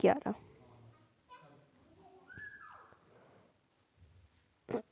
11।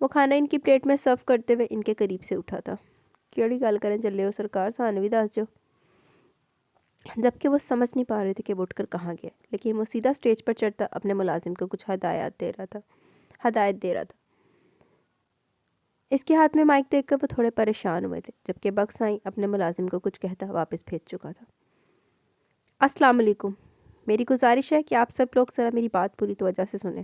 وہ کھانا ان کی پلیٹ میں سرو کرتے ہوئے ان کے قریب سے اٹھا تھا. کیڑی گل کریں چلے ہو سرکار, سانو بھی دس جو. جبکہ وہ سمجھ نہیں پا رہے تھے کہ وہ اٹھ کر کہاں گئے, لیکن وہ سیدھا اسٹیج پر چڑھتا اپنے ملازم کو کچھ ہدایت دے رہا تھا. اس کے ہاتھ میں مائک دیکھ کر وہ تھوڑے پریشان ہوئے تھے, جبکہ بخش سائیں اپنے ملازم کو کچھ کہتا واپس بھیج چکا تھا. السلام علیکم, میری گزارش ہے کہ آپ سب لوگ ذرا میری بات پوری توجہ سے سنیں.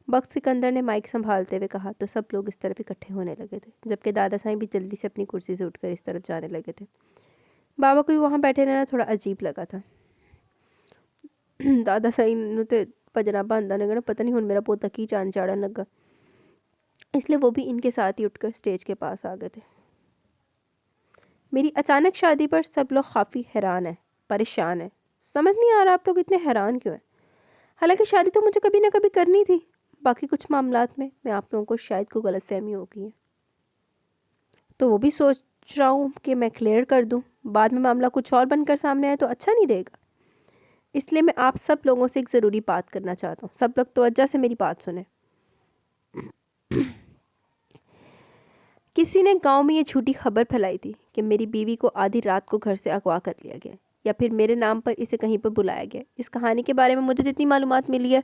بخش سکندر نے مائک سنبھالتے ہوئے کہا تو سب لوگ اس طرف اکٹھے ہونے لگے تھے, جبکہ دادا سائیں بھی جلدی سے اپنی کرسی سے اٹھ کر اس طرف جانے لگے تھے. بابا کو بھی وہاں بیٹھے رہنا تھوڑا عجیب لگا تھا. دادا سائیں نوں تے پجنا باندا نے کہنا پتہ نہیں ہن میرا پوتا کی چان چاڑن لگا, اس لیے وہ بھی ان کے ساتھ ہی اٹھ کر سٹیج کے پاس آ گئے تھے. میری اچانک شادی پر سب لوگ کافی حیران ہیں, پریشان ہیں. سمجھ نہیں آ رہا آپ لوگ اتنے حیران کیوں ہیں. حالانکہ شادی تو مجھے کبھی نہ کبھی کرنی تھی. باقی کچھ معاملات میں آپ لوگوں کو شاید کوئی غلط فہمی ہو گئی ہے, تو وہ بھی سوچ رہا ہوں کہ میں کلیئر کر دوں. بعد میں معاملہ کچھ اور بن کر سامنے آئے تو اچھا نہیں رہے گا. اس لیے میں آپ سب لوگوں سے ایک ضروری بات کرنا چاہتا ہوں. سب لوگ توجہ سے میری بات سنیں. کسی نے گاؤں میں یہ جھوٹی خبر پھیلائی تھی کہ میری بیوی کو آدھی رات کو گھر سے اغوا کر لیا گیا, یا پھر میرے نام پر اسے کہیں پر بلایا گیا. اس کہانی کے بارے میں مجھے جتنی معلومات ملی ہے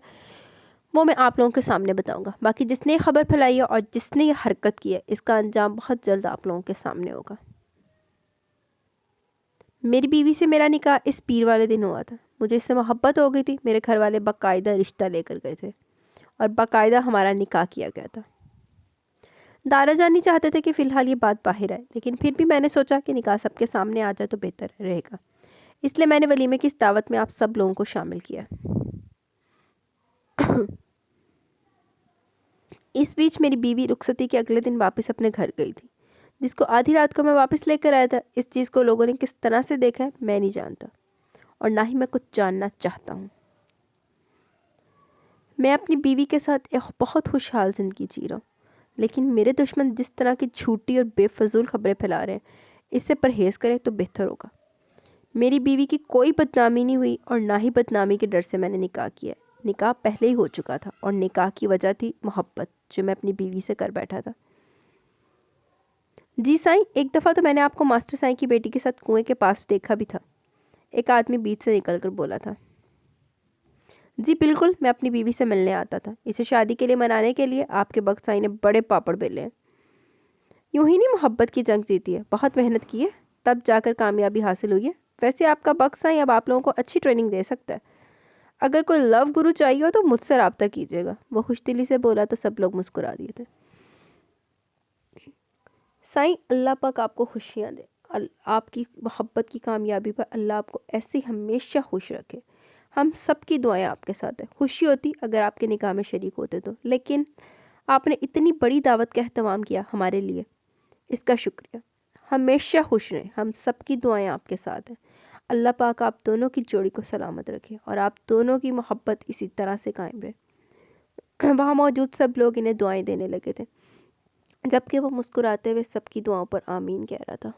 وہ میں آپ لوگوں کے سامنے بتاؤں گا. باقی جس نے یہ خبر پھیلائی ہے اور جس نے یہ حرکت کی ہے, اس کا انجام بہت جلد آپ لوگوں کے سامنے ہوگا. میری بیوی سے میرا نکاح اس پیر والے دن ہوا تھا. مجھے اس سے محبت ہو گئی تھی. میرے گھر والے باقاعدہ رشتہ لے کر گئے تھے اور باقاعدہ ہمارا نکاح کیا گیا تھا. دادا جان نہیں چاہتے تھے کہ فی الحال یہ بات باہر آئے, لیکن پھر بھی میں نے سوچا کہ نکاح سب کے سامنے آ جائے تو بہتر رہے گا. اس لیے میں نے ولیمے کی اس دعوت میں آپ سب لوگوں کو شامل کیا. اس بیچ میری بیوی رخصتی کے اگلے دن واپس اپنے گھر گئی تھی, جس کو آدھی رات کو میں واپس لے کر آیا تھا. اس چیز کو لوگوں نے کس طرح سے دیکھا ہے میں نہیں جانتا, اور نہ ہی میں کچھ جاننا چاہتا ہوں. میں اپنی بیوی کے ساتھ ایک بہت خوشحال زندگی جی رہا ہوں, لیکن میرے دشمن جس طرح کی جھوٹی اور بے فضول خبریں پھیلا رہے ہیں, اس سے پرہیز کریں تو بہتر ہوگا. میری بیوی کی کوئی بدنامی نہیں ہوئی, اور نہ ہی بدنامی کے ڈر سے میں نے نکاح کیا ہے. نکاح پہلے ہی ہو چکا تھا, اور نکاح کی وجہ تھی محبت جو میں اپنی بیوی سے کر بیٹھا تھا. جی سائیں, ایک دفعہ تو میں نے آپ کو ماسٹر سائیں کی بیٹی کے ساتھ کنویں کے پاس دیکھا بھی تھا, ایک آدمی بیچ سے نکل کر بولا تھا. جی بالکل, میں اپنی بیوی سے ملنے آتا تھا. اسے شادی کے لیے منانے کے لیے آپ کے بخت سائیں نے بڑے پاپڑ بیلے ہیں. یوں ہی نہیں محبت کی جنگ جیتی ہے, بہت محنت کی ہے, تب جا کر کامیابی حاصل ہوئی ہے. ویسے آپ کا بخت سائیں اب آپ لوگوں کو اچھی ٹریننگ دے سکتا ہے. اگر کوئی لو گرو چاہیے ہو تو مجھ سے رابطہ کیجیے گا. وہ خوش دلی سے بولا تو سب لوگ مسکرا دیے تھے. سائیں, اللہ پاک آپ کو خوشیاں دے. آپ کی محبت کی کامیابی پر اللہ آپ کو ایسے ہمیشہ خوش رکھے. ہم سب کی دعائیں آپ کے ساتھ ہیں. خوشی ہوتی اگر آپ کے نکاح میں شریک ہوتے تو, لیکن آپ نے اتنی بڑی دعوت کا اہتمام کیا ہمارے لیے, اس کا شکریہ. ہمیشہ خوش رہیں, ہم سب کی دعائیں آپ کے ساتھ ہیں. اللہ پاک آپ دونوں کی جوڑی کو سلامت رکھے, اور آپ دونوں کی محبت اسی طرح سے قائم رہے. وہاں موجود سب لوگ انہیں دعائیں دینے لگے تھے, جبکہ وہ مسکراتے ہوئے سب کی دعاؤں پر آمین کہہ رہا تھا.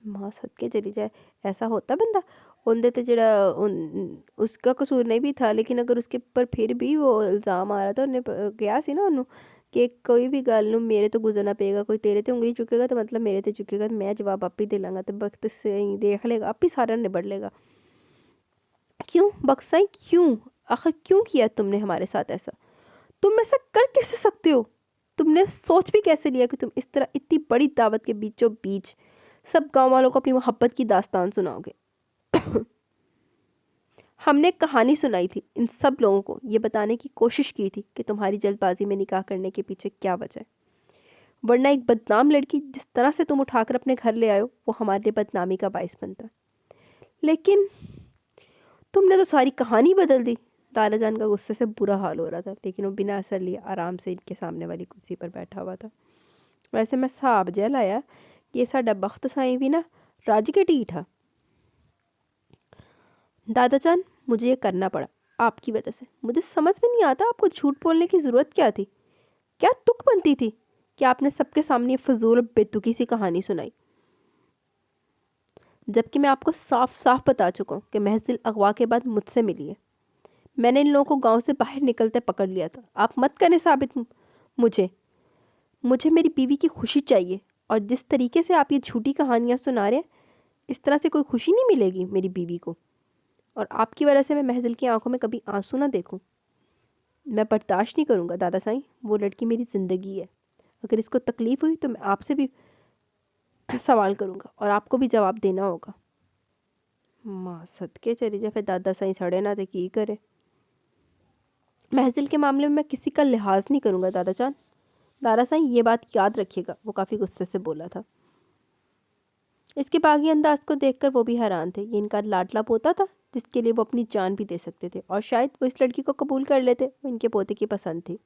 ماں صدقے چلی جائے, ایسا ہوتا بندہ اندے تے جڑا اس کا قصور نہیں بھی تھا, لیکن اگر اس کے پر پھر بھی وہ الزام آ رہا تھا, انہیں کیا سی نا انہوں کہ کوئی بھی گل نوں میرے تو گزرنا پے گا, کوئی تیرے تے انگلی چکے گا تو مطلب میرے تے چکے گا, میں جواب آپ ہی دے لوں گا, تو وقت سے دیکھ لے گا, آپ ہی سارا نبڑ لے گا. کیوں بخش سائیں, کیوں آخر کیوں کیا تم نے ہمارے ساتھ ایسا؟ تم ایسا کر کیسے سکتے ہو؟ تم نے سوچ بھی کیسے لیا کہ تم اس طرح اتنی بڑی دعوت کے بیچوں بیچ سب گاؤں والوں کو اپنی محبت کی داستان سناؤ گے؟ ہم نے ایک کہانی سنائی تھی ان سب لوگوں کو, یہ بتانے کی کوشش کی تھی کہ تمہاری جلد بازی میں نکاح کرنے کے پیچھے کیا وجہ ہے. ورنہ ایک بدنام لڑکی جس طرح سے تم اٹھا کر اپنے گھر لے آئے ہو, وہ ہمارے لیے بدنامی کا باعث بنتا. لیکن تم نے تو ساری کہانی بدل دی. دادا جان کا غصے سے برا حال ہو رہا تھا, لیکن وہ بنا اثر لیے آرام سے ان کے سامنے والی کرسی پر بیٹھا ہوا تھا. ویسے میں صاحب جیل آیا کہ یہ ساڈا بخت سائیں بھی نا راج کے ٹھیٹھا. دادا جان, مجھے یہ کرنا پڑا آپ کی وجہ سے. مجھے سمجھ میں نہیں آتا آپ کو جھوٹ بولنے کی ضرورت کیا تھی. کیا تک بنتی تھی کہ آپ نے سب کے سامنے فضول اور بے تکی سی کہانی سنائی, جبکہ میں آپ کو صاف صاف بتا چکا ہوں کہ محض اغوا کے بعد مجھ سے ملی ہے. میں نے ان لوگوں کو گاؤں سے باہر نکلتے پکڑ لیا تھا. آپ مت کریں ثابت مجھے میری بیوی کی خوشی چاہیے، اور جس طریقے سے آپ یہ جھوٹی کہانیاں سنا رہے ہیں اس طرح سے کوئی خوشی نہیں ملے گی میری بیوی کو، اور آپ کی وجہ سے میں محضل کی آنکھوں میں کبھی آنسو نہ دیکھوں. میں برداشت نہیں کروں گا دادا سائیں. وہ لڑکی میری زندگی ہے. اگر اس کو تکلیف ہوئی تو میں آپ سے بھی سوال کروں گا اور آپ کو بھی جواب دینا ہوگا. ماں صدقے چلی جا. پھر دادا سائیں سڑے نہ تھے کی کرے. محضل کے معاملے میں کسی کا لحاظ نہیں کروں گا دادا جان. دادا سائیں یہ بات یاد رکھیے گا. وہ کافی غصے سے بولا تھا. اس کے باغی انداز کو دیکھ کر وہ بھی حیران تھے. یہ ان کا لاڈلا پوتا تھا جس کے لیے وہ اپنی جان بھی دے سکتے تھے، اور شاید وہ اس لڑکی کو قبول کر لیتے. وہ ان کے پوتے کی پسند تھی.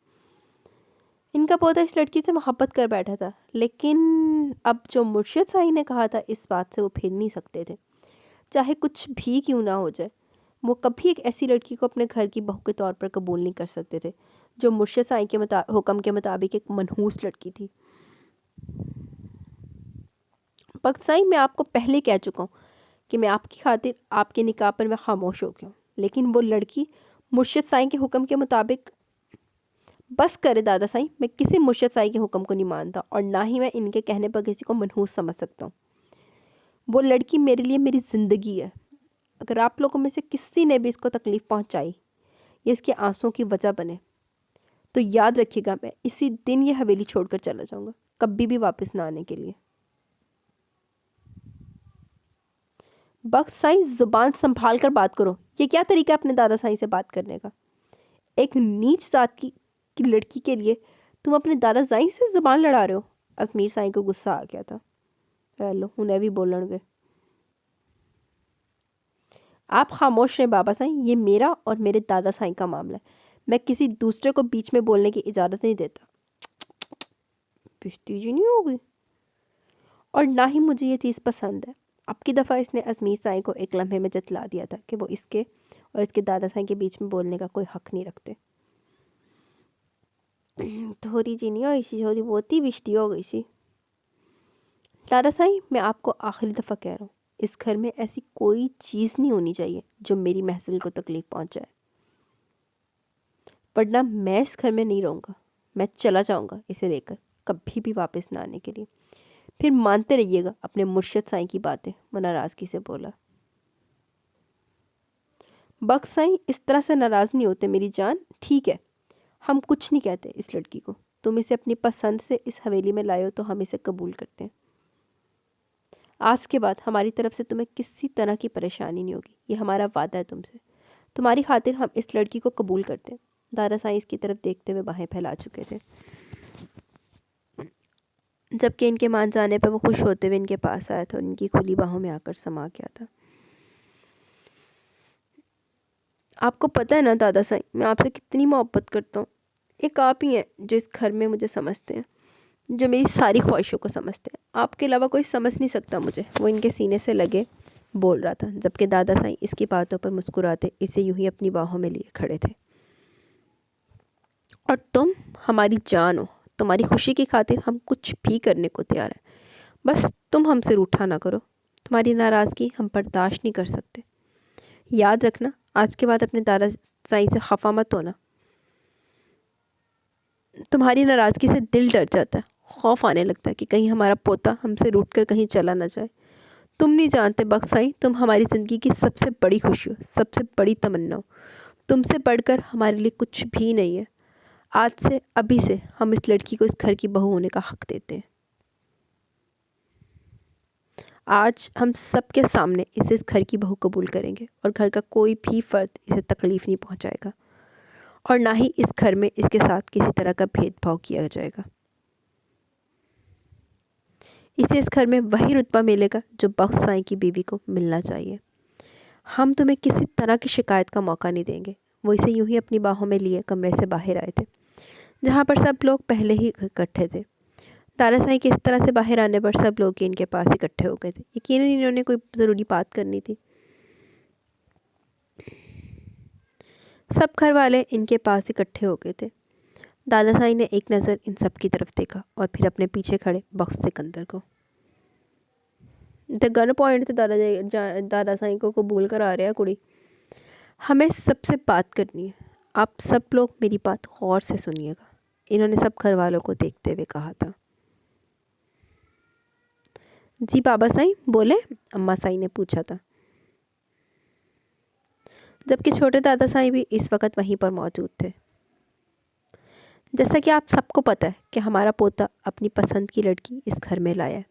ان کا پوتا اس لڑکی سے محبت کر بیٹھا تھا، لیکن اب جو مرشد سائیں نے کہا تھا اس بات سے وہ پھر نہیں سکتے تھے. چاہے کچھ بھی کیوں نہ ہو جائے، وہ کبھی ایک ایسی لڑکی کو اپنے گھر کی بہو کے طور پر قبول نہیں کر سکتے تھے جو مرشد سائیں کے حکم کے مطابق ایک منحوس لڑکی تھی. بخت سائیں، میں آپ کو پہلے کہہ چکا ہوں کہ میں آپ کی خاطر آپ کے نکاح پر میں خاموش ہو گیا ہوں، لیکن وہ لڑکی مرشد سائیں کے حکم کے مطابق. بس کرے دادا سائیں. میں کسی مرشد سائیں کے حکم کو نہیں مانتا، اور نہ ہی میں ان کے کہنے پر کسی کو منحوس سمجھ سکتا ہوں. وہ لڑکی میرے لیے میری زندگی ہے. اگر آپ لوگوں میں سے کسی نے بھی اس کو تکلیف پہنچائی یا اس کے آنسوں کی وجہ بنے تو یاد رکھیے گا میں اسی دن یہ حویلی چھوڑ کر چلا جاؤں گا، کبھی بھی واپس نہ آنے کے لیے. بخت سائیں، زبان سنبھال کر بات کرو. یہ کیا طریقہ ہے اپنے دادا سائیں سے بات کرنے کا؟ ایک نیچ ذات کی لڑکی کے لیے تم اپنے دادا سائیں سے زبان لڑا رہے ہو. ازمیر سائیں کو غصہ آ گیا تھا. لو انہیں بھی بولن گے. آپ خاموش رہیں بابا سائیں. یہ میرا اور میرے دادا سائیں کا معاملہ ہے. میں کسی دوسرے کو بیچ میں بولنے کی اجازت نہیں دیتا. پشتی جی نہیں ہوگی. اور نہ ہی مجھے یہ چیز پسند ہے. اب کی دفعہ اس نے ازمیر سائیں کو ایک لمحے میں جتلا دیا تھا کہ وہ اس کے اور اس کے دادا سائیں کے بیچ میں بولنے کا کوئی حق نہیں رکھتے. تھوڑی جی نہیں ہوئی سی، تھوڑی بہت ہی بشتی ہو گئی سی. دادا سائیں، میں آپ کو آخری دفعہ کہہ رہا ہوں، اس گھر میں ایسی کوئی چیز نہیں ہونی چاہیے جو میری محضل کو تکلیف پہنچائے، ورنہ میں اس گھر میں نہیں رہوں گا. میں چلا جاؤں گا اسے لے کر، کبھی بھی واپس نہ آنے کے لیے. پھر مانتے رہیے گا اپنے مرشد سائیں کی باتیں. وہ ناراضگی سے بولا. بخت سائیں، اس طرح سے ناراض نہیں ہوتے میری جان. ٹھیک ہے، ہم کچھ نہیں کہتے اس لڑکی کو. تم اسے اپنی پسند سے اس حویلی میں لائے ہو تو ہم اسے قبول کرتے ہیں. آج کے بعد ہماری طرف سے تمہیں کسی طرح کی پریشانی نہیں ہوگی. یہ ہمارا وعدہ ہے تم سے. تمہاری خاطر ہم اس لڑکی کو قبول کرتے ہیں. دادا سائیں اس کی طرف دیکھتے ہوئے باہیں پھیلا چکے تھے، جبکہ ان کے مان جانے پہ وہ خوش ہوتے ہوئے ان کے پاس آیا تھا اور ان کی کھلی باہوں میں آ کر سما گیا تھا. آپ کو پتہ ہے نا دادا سائیں، میں آپ سے کتنی محبت کرتا ہوں. ایک آپ ہی ہیں جو اس گھر میں مجھے سمجھتے ہیں، جو میری ساری خواہشوں کو سمجھتے ہیں. آپ کے علاوہ کوئی سمجھ نہیں سکتا مجھے. وہ ان کے سینے سے لگے بول رہا تھا، جبکہ دادا سائیں اس کی باتوں پر مسکراتے اسے یوں ہی اپنی باہوں میں لیے کھڑے تھے. اور تم ہماری جان ہو. تمہاری خوشی کی خاطر ہم کچھ بھی کرنے کو تیار ہیں. بس تم ہم سے روٹھا نہ کرو. تمہاری ناراضگی ہم برداشت نہیں کر سکتے. یاد رکھنا، آج کے بعد اپنے دادا سائیں سے خفا مت ہونا. تمہاری ناراضگی سے دل ڈر جاتا ہے. خوف آنے لگتا ہے کہ کہیں ہمارا پوتا ہم سے روٹ کر کہیں چلا نہ جائے. تم نہیں جانتے بخت سائیں، تم ہماری زندگی کی سب سے بڑی خوشی ہو، سب سے بڑی تمنا ہو. تم سے بڑھ کر ہمارے لیے کچھ بھی نہیں ہے. آج سے، ابھی سے ہم اس لڑکی کو اس گھر کی بہو ہونے کا حق دیتے ہیں. آج ہم سب کے سامنے اسے اس گھر کی بہو قبول کریں گے، اور گھر کا کوئی بھی فرد اسے تکلیف نہیں پہنچائے گا، اور نہ ہی اس گھر میں اس کے ساتھ کسی طرح کا بھید بھاؤ کیا جائے گا. اسے اس گھر میں وہی رتبہ ملے گا جو بخت سائیں کی بیوی کو ملنا چاہیے. ہم تمہیں کسی طرح کی شکایت کا موقع نہیں دیں گے. وہ اسے یوں ہی اپنی باہوں میں لیے کمرے سے باہر آئے تھے، جہاں پر سب لوگ پہلے ہی اکٹھے تھے. دادا سائیں کے اس طرح سے باہر آنے پر سب لوگ ان کے پاس اکٹھے ہو گئے تھے. یقیناً انہوں نے کوئی ضروری بات کرنی تھی. سب گھر والے ان کے پاس اکٹھے ہو گئے تھے. دادا سائیں نے ایک نظر ان سب کی طرف دیکھا اور پھر اپنے پیچھے کھڑے بخت سکندر کو. تے گن پوائنٹ تے دادا سائیں کو قبول کرا رہا کڑی. ہمیں سب سے بات کرنی ہے، آپ سب لوگ میری بات غور سے سنیے گا، انہوں نے سب گھر والوں کو دیکھتے ہوئے کہا تھا۔ جی بابا سائیں بولے، اماں سائیں نے پوچھا تھا، جبکہ چھوٹے دادا سائیں بھی اس وقت وہیں پر موجود تھے۔ جیسا کہ آپ سب کو پتہ ہے کہ ہمارا پوتا اپنی پسند کی لڑکی اس گھر میں لایا ہے۔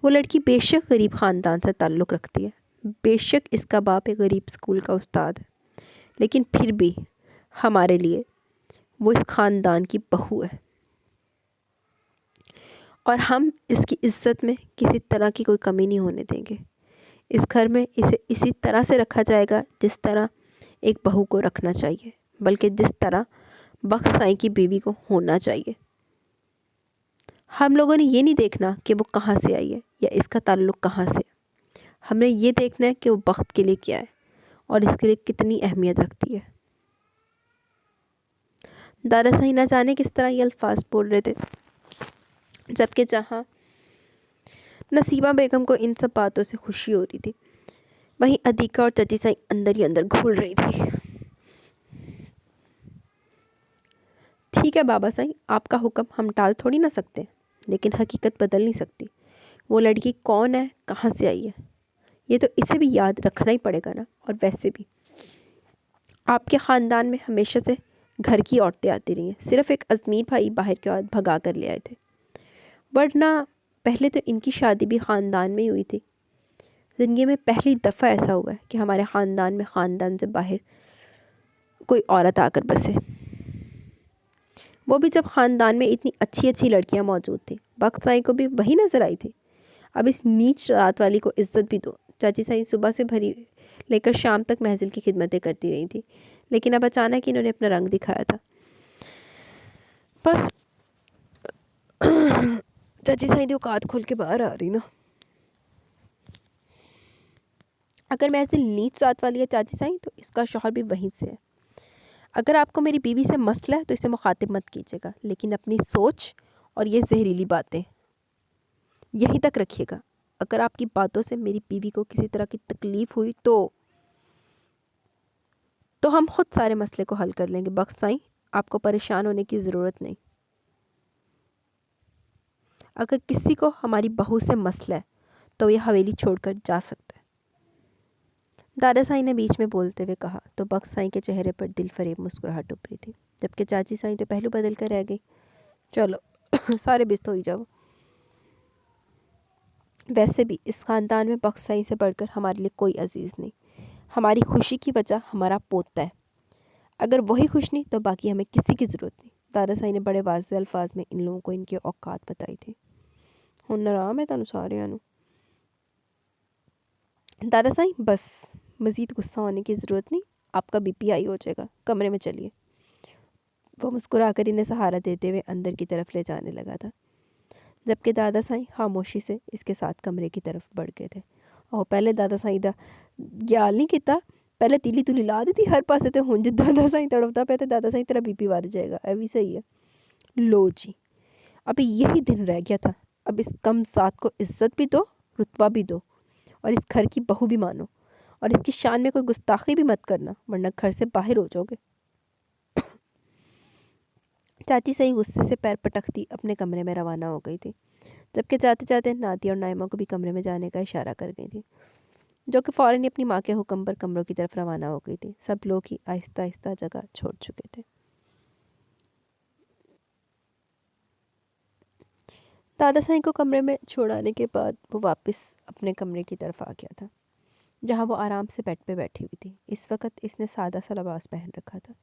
وہ لڑکی بے شک غریب خاندان سے تعلق رکھتی ہے، بے شک اس کا باپ ایک غریب اسکول کا استاد ہے، لیکن پھر بھی ہمارے لیے وہ اس خاندان کی بہو ہے، اور ہم اس کی عزت میں کسی طرح کی کوئی کمی نہیں ہونے دیں گے۔ اس گھر میں اسے اسی طرح سے رکھا جائے گا جس طرح ایک بہو کو رکھنا چاہیے، بلکہ جس طرح بخت سائیں کی بیوی کو ہونا چاہیے۔ ہم لوگوں نے یہ نہیں دیکھنا کہ وہ کہاں سے آئی ہے یا اس کا تعلق کہاں سے ہے، ہم نے یہ دیکھنا ہے کہ وہ بخت کے لیے کیا ہے اور اس کے لیے کتنی اہمیت رکھتی ہے۔ دادا سائیں نہ جانے کس طرح یہ الفاظ بول رہے تھے، جبکہ جہاں نصیبہ بیگم کو ان سب باتوں سے خوشی ہو رہی تھی، وہیں ادیکہ اور چچی سائیں اندر ہی اندر گھول رہی تھی۔ ٹھیک ہے بابا سائیں، آپ کا حکم ہم ٹال تھوڑی نہ سکتے، لیکن حقیقت بدل نہیں سکتی۔ وہ لڑکی کون ہے، کہاں سے آئی ہے، یہ تو اسے بھی یاد رکھنا ہی پڑے گا نا۔ اور ویسے بھی آپ کے خاندان میں ہمیشہ سے گھر کی عورتیں آتی رہی ہیں، صرف ایک ازمیر بھائی باہر کی عورت بھگا کر لے آئے تھے، ورنہ پہلے تو ان کی شادی بھی خاندان میں ہی ہوئی تھی۔ زندگی میں پہلی دفعہ ایسا ہوا ہے کہ ہمارے خاندان سے باہر کوئی عورت آ کر بسے، وہ بھی جب خاندان میں اتنی اچھی اچھی لڑکیاں موجود تھیں۔ بخت سائیں کو بھی وہی نظر آئی تھی۔ اب اس نیچ رات والی کو عزت بھی دو۔ چاچی سائیں صبح سے بھری لے کر شام تک محفل کی خدمتیں کرتی رہی تھی، لیکن اب اچانک انہوں نے اپنا رنگ دکھایا تھا۔ بس چاچی سائیں دی اوقات کھول کے باہر آ رہی نا۔ اگر محفل نیچ ذات والی ہے چاچی سائیں، تو اس کا شوہر بھی وہیں سے ہے۔ اگر آپ کو میری بیوی سے مسئلہ ہے تو اسے مخاطب مت کیجیے گا، لیکن اپنی سوچ اور یہ زہریلی باتیں یہیں تک رکھیے گا۔ اگر آپ کی باتوں سے میری بیوی کو کسی طرح کی تکلیف ہوئی تو ہم خود سارے مسئلے کو حل کر لیں گے۔ بخت سائیں، آپ کو پریشان ہونے کی ضرورت نہیں۔ اگر کسی کو ہماری بہو سے مسئلہ ہے تو یہ حویلی چھوڑ کر جا سکتا ہے، دادا سائیں نے بیچ میں بولتے ہوئے کہا، تو بخت سائیں کے چہرے پر دل فریب مسکراہٹ ابھری تھی، جبکہ چاچی سائیں تو پہلو بدل کر رہ گئی۔ چلو سارے بست ہو ہی جاؤ۔ ویسے بھی اس خاندان میں بخت سائیں سے بڑھ کر ہمارے لیے کوئی عزیز نہیں۔ ہماری خوشی کی وجہ ہمارا پوتا ہے، اگر وہی خوش نہیں تو باقی ہمیں کسی کی ضرورت نہیں۔ دادا سائیں نے بڑے واضح الفاظ میں ان لوگوں کو ان کے اوقات بتائی تھی۔ ہن آرام ہے تانوں ساریاں نوں۔ دادا سائیں بس، مزید غصہ ہونے کی ضرورت نہیں، آپ کا بی پی ہائی ہو جائے گا، کمرے میں چلیے۔ وہ مسکرا کر انہیں سہارا دیتے ہوئے اندر کی طرف لے جانے لگا تھا، جبکہ دادا سائیں خاموشی سے اس کے ساتھ کمرے کی طرف بڑھ گئے تھے۔ اور پہلے دادا سائیں دا گیال نہیں کیتا، پہلے تیلی تولی لا دی تھی ہر پاسے تے ہن جو دادا سائیں تڑپتا پیا تے دادا سائیں تیرا بی پی ود جائے گا، اے بھی صحیح ہے۔ لو جی، ابھی یہی دن رہ گیا تھا، اب اس کم ذات کو عزت بھی دو، رتبہ بھی دو، اور اس گھر کی بہو بھی مانو، اور اس کی شان میں کوئی گستاخی بھی مت کرنا، ورنہ گھر سے باہر ہو جاؤ گے۔ چاچی سائیں غصے سے پیر پٹکتی اپنے کمرے میں روانہ ہو گئی تھی، جبکہ جاتے جاتے نادیہ اور نائمہ کو بھی کمرے میں جانے کا اشارہ کر گئی تھی، جو کہ فوراً اپنی ماں کے حکم پر کمروں کی طرف روانہ ہو گئی تھی۔ سب لوگ ہی آہستہ آہستہ جگہ چھوڑ چکے تھے۔ دادا سائیں کو کمرے میں چھوڑانے کے بعد وہ واپس اپنے کمرے کی طرف آ گیا تھا، جہاں وہ آرام سے بیڈ پہ بیٹھی ہوئی تھی۔ اس وقت اس نے سادہ سا لباس پہن رکھا تھا،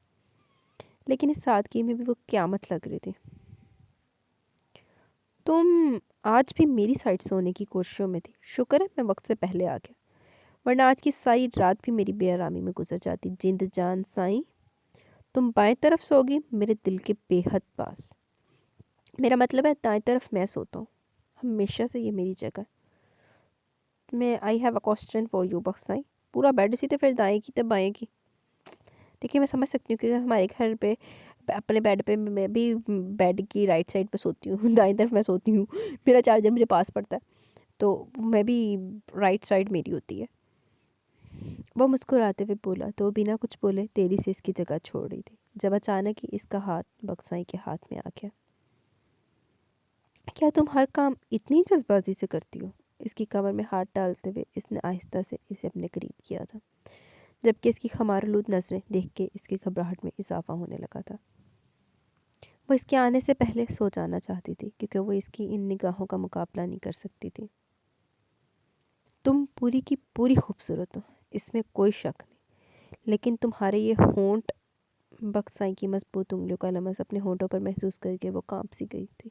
لیکن اس سادگی میں بھی وہ قیامت لگ رہی تھی۔ تم آج بھی میری سائڈ سونے کی کوششوں میں تھی، شکر ہے میں وقت سے پہلے آ گیا، ورنہ آج کی ساری رات بھی میری بے آرامی میں گزر جاتی۔ جند جان سائیں، تم بائیں طرف سوگی میرے دل کے بے حد پاس، میرا مطلب ہے دائیں طرف میں سوتا ہوں، ہمیشہ سے یہ میری جگہ ہے۔ میں I have a question for you بخت سائیں، پورا بیڈ اسی تے پھر دائیں کی تے بائیں کی؟ دیکھیے میں سمجھ سکتی ہوں کہ ہمارے گھر پہ اپنے بیڈ پہ میں بھی بیڈ کی رائٹ سائڈ پہ سوتی ہوں، دائیں طرف میں سوتی ہوں، میرا چارجر مجھے پاس پڑتا ہے، تو میں بھی رائٹ سائڈ میری ہوتی ہے، وہ مسکراتے ہوئے بولا تو وہ بنا کچھ بولے تیزی سے اس کی جگہ چھوڑ رہی تھی جب اچانک ہی اس کا ہاتھ بکسائی کے ہاتھ میں آ گیا۔ کیا تم ہر کام اتنی جلد بازی سے کرتی ہو؟ اس کی کمر میں ہاتھ ڈالتے ہوئے اس نے آہستہ سے اسے اپنے قریب کیا تھا، جبکہ اس کی خمارآلود نظریں دیکھ کے اس کی گھبراہٹ میں اضافہ ہونے لگا تھا۔ وہ اس کے آنے سے پہلے سو جانا چاہتی تھی کیونکہ وہ اس کی ان نگاہوں کا مقابلہ نہیں کر سکتی تھی۔ تم پوری کی پوری خوبصورت ہو، اس میں کوئی شک نہیں، لیکن تمہارے یہ ہونٹ، بکسائی کی مضبوط انگلیوں کا لمس اپنے ہونٹوں پر محسوس کر کے وہ کانپ سی گئی تھی۔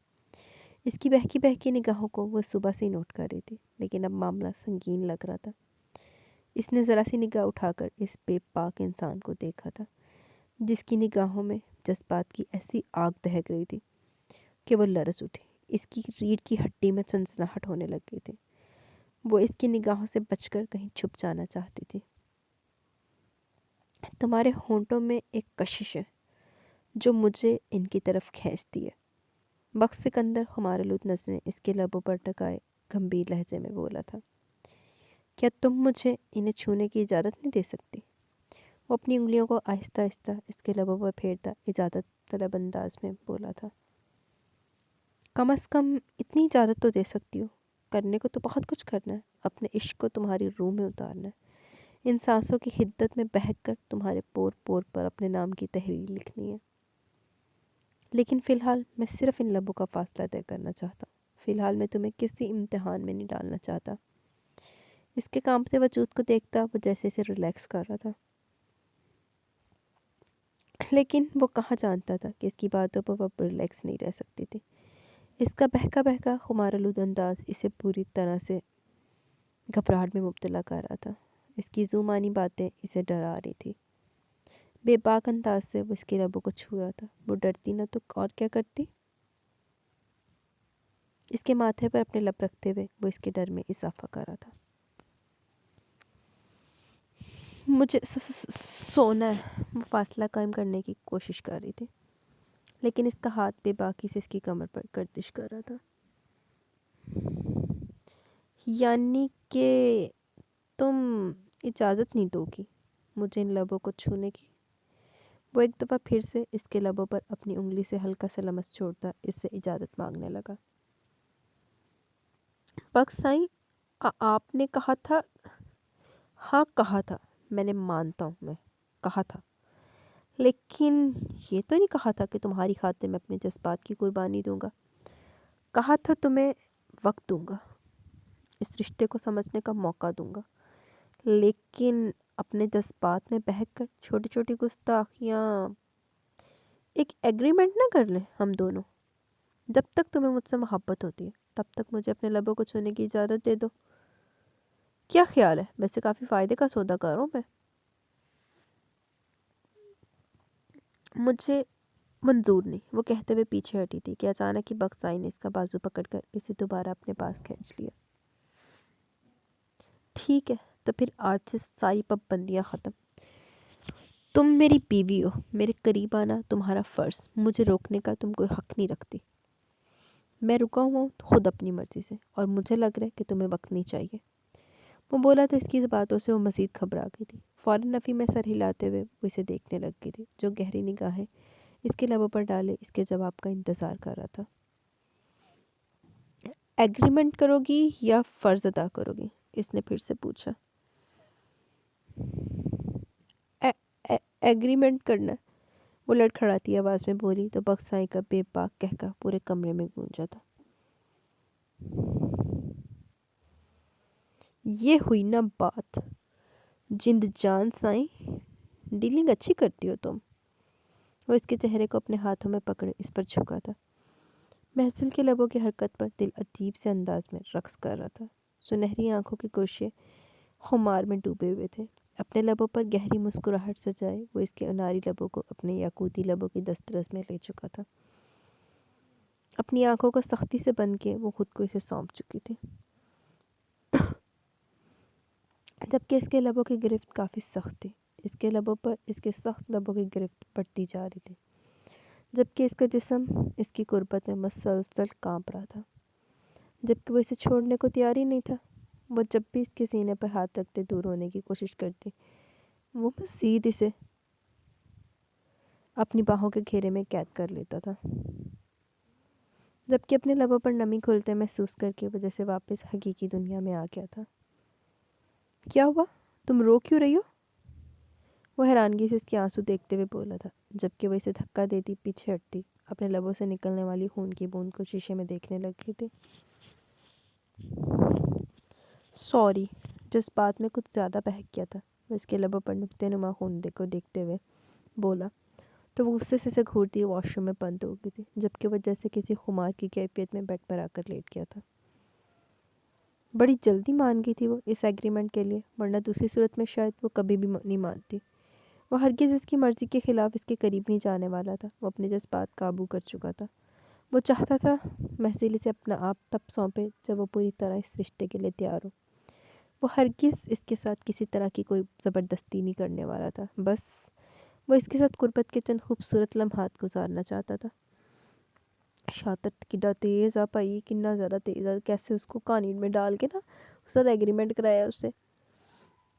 اس کی بہکی بہکی نگاہوں کو وہ صبح سے ہی نوٹ کر رہی تھی، لیکن اب معاملہ سنگین لگ رہا تھا۔ اس نے ذرا سی نگاہ اٹھا کر اس بے پاک انسان کو دیکھا تھا، جس کی نگاہوں میں جذبات کی ایسی آگ دہک رہی تھی کہ وہ لرز اٹھی۔ اس کی ریڑھ کی ہڈی میں سنسناہٹ ہونے لگ گئی تھی۔ وہ اس کی نگاہوں سے بچ کر کہیں چھپ جانا چاہتی تھی۔ تمہارے ہونٹوں میں ایک کشش ہے جو مجھے ان کی طرف کھینچتی ہے، بخت سکندر خمارآلود نظریں اس کے لبوں پر ٹکائے گمبھیر لہجے میں بولا تھا۔ کیا تم مجھے انہیں چھونے کی اجازت نہیں دے سکتی؟ وہ اپنی انگلیوں کو آہستہ آہستہ اس کے لبوں پر پھیرتا اجازت طلب انداز میں بولا تھا۔ کم از کم اتنی اجازت تو دے سکتی ہو، کرنے کو تو بہت کچھ کرنا ہے، اپنے عشق کو تمہاری روح میں اتارنا ہے، ان سانسوں کی حدت میں بہک کر تمہارے پور پور پر اپنے نام کی تحریر لکھنی ہے۔ لیکن فی الحال میں صرف ان لبوں کا فاصلہ طے کرنا چاہتا ہوں، فی الحال میں تمہیں کسی امتحان میں نہیں ڈالنا چاہتا۔ اس کے کانپتے وجود کو دیکھتا وہ جیسے اسے ریلیکس کر رہا تھا، لیکن وہ کہاں جانتا تھا کہ اس کی باتوں پر وہ ریلیکس نہیں رہ سکتی تھی۔ اس کا بہکا بہکا خمارآلود انداز اسے پوری طرح سے گھبراہٹ میں مبتلا کر رہا تھا۔ اس کی ذومانی باتیں اسے ڈرا رہی تھی۔ بے باک انداز سے وہ اس کے لبوں کو چھو رہا تھا۔ وہ ڈرتی نہ تو اور کیا کرتی؟ اس کے ماتھے پر اپنے لب رکھتے ہوئے وہ اس کے ڈر میں اضافہ کر رہا تھا۔ مجھے سونا ہے، وہ فاصلہ قائم کرنے کی کوشش کر رہی تھی، لیکن اس کا ہاتھ بے باکی سے اس کی کمر پر گردش کر رہا تھا۔ یعنی کہ تم اجازت نہیں دو گی مجھے ان لبوں کو چھونے کی؟ وہ ایک دفعہ پھر سے اس کے لبوں پر اپنی انگلی سے ہلکا سا لمس چھوڑتا اس سے اجازت مانگنے لگا۔ بکسائی، آپ نے کہا تھا۔ ہاں کہا تھا، میں نے مانتا ہوں، میں کہا تھا، لیکن یہ تو نہیں کہا تھا کہ تمہاری خاطر میں اپنے جذبات کی قربانی دوں گا۔ کہا تھا تمہیں وقت دوں گا، اس رشتے کو سمجھنے کا موقع دوں گا، لیکن اپنے جذبات میں بہک کر چھوٹی چھوٹی گستاخیاں، ایک ایگریمنٹ نہ کر لیں ہم دونوں؟ جب تک تمہیں مجھ سے محبت ہوتی ہے تب تک مجھے اپنے لبوں کو چھونے کی اجازت دے دو۔ کیا خیال ہے؟ ویسے کافی فائدے کا سودا کر رہا ہوں میں۔ مجھے منظور نہیں، وہ کہتے ہوئے پیچھے ہٹی تھی کہ اچانک ہی بکسائی نے اس کا بازو پکڑ کر اسے دوبارہ اپنے پاس کھینچ لیا۔ ٹھیک ہے، تو پھر آج سے ساری پابندیاں ختم۔ تم میری بیوی ہو، میرے قریب آنا تمہارا فرض، مجھے روکنے کا تم کوئی حق نہیں رکھتی۔ میں رکا ہوا ہوں خود اپنی مرضی سے، اور مجھے لگ رہا ہے کہ تمہیں وقت نہیں چاہیے۔ وہ بولا تو اس کی باتوں سے وہ مزید گھبرا گئی تھی۔ فوراً نفی میں سر ہلاتے ہوئے وہ اسے دیکھنے لگ گئی تھی، جو گہری نگاہیں اس کے لبوں پر ڈالے اس کے جواب کا انتظار کر رہا تھا۔ ایگریمنٹ کرو گی یا فرض ادا کرو گی؟ اس نے پھر سے پوچھا۔ ایگریمنٹ کرنا ہے، وہ لڑکھڑاتی آواز میں بولی تو بکسائی کا بے باک کہکا پورے کمرے میں گونجا تھا۔ یہ ہوئی نا بات، جند جان سائیں، ڈیلنگ اچھی کرتی ہو تم۔ وہ اس کے چہرے کو اپنے ہاتھوں میں پکڑے اس پر جھکا تھا۔ محفل کے لبوں کی حرکت پر دل عجیب سے انداز میں رقص کر رہا تھا۔ سنہری آنکھوں کے گوشے خمار میں ڈوبے ہوئے تھے۔ اپنے لبوں پر گہری مسکراہٹ سجائے وہ اس کے اناری لبوں کو اپنے یاقوتی لبوں کی دسترس میں لے چکا تھا۔ اپنی آنکھوں کو سختی سے بند کیے وہ خود کو اسے سونپ چکی تھی، جبکہ اس کے لبوں کی گرفت کافی سخت تھی۔ اس کے لبوں پر اس کے سخت لبوں کی گرفت بڑھتی جا رہی تھی، جبکہ اس کا جسم اس کی قربت میں مسلسل کانپ رہا تھا، جبکہ وہ اسے چھوڑنے کو تیار ہی نہیں تھا۔ وہ جب بھی اس کے سینے پر ہاتھ رکھتے دور ہونے کی کوشش کرتی، وہ مزید اسے اپنی باہوں کے گھیرے میں قید کر لیتا تھا، جبکہ اپنے لبوں پر نمی کھولتے محسوس کر کے وہ جیسے واپس حقیقی دنیا میں آ گیا تھا۔ کیا ہوا؟ تم رو کیوں رہی ہو؟ وہ حیرانگی سے اس کے آنسو دیکھتے ہوئے بولا تھا، جبکہ وہ اسے دھکا دیتی پیچھے ہٹتی، اپنے لبوں سے نکلنے والی خون کی بوند کو شیشے میں دیکھنے لگی تھی۔ سوری، جس بات میں کچھ زیادہ بہک گیا تھا، وہ اس کے لبوں پر نقطۂ نما خون کو دیکھتے ہوئے بولا، تو وہ غصے سے گھورتی واش روم میں بند ہو گئی تھی، جبکہ وہ جیسے کسی خمار کی کیفیت میں بیڈ پر آ کر لیٹ گیا تھا۔ بڑی جلدی مان گئی تھی وہ اس ایگریمنٹ کے لیے، ورنہ دوسری صورت میں شاید وہ کبھی بھی نہیں مانتی۔ وہ ہرگز اس کی مرضی کے خلاف اس کے قریب نہیں جانے والا تھا۔ وہ اپنے جذبات قابو کر چکا تھا۔ وہ چاہتا تھا محض اسے اپنا آپ تب سونپے جب وہ پوری طرح اس رشتے کے لیے تیار ہو۔ وہ ہرگز اس کے ساتھ کسی طرح کی کوئی زبردستی نہیں کرنے والا تھا، بس وہ اس کے ساتھ قربت کے چند خوبصورت لمحات گزارنا چاہتا تھا۔ شاطر کڈا تیز آ پائی، کنا زیادہ تیز آ، کیسے اس کو قانون میں ڈال کے نا اس ساتھ ایگریمنٹ کرایا اس سے۔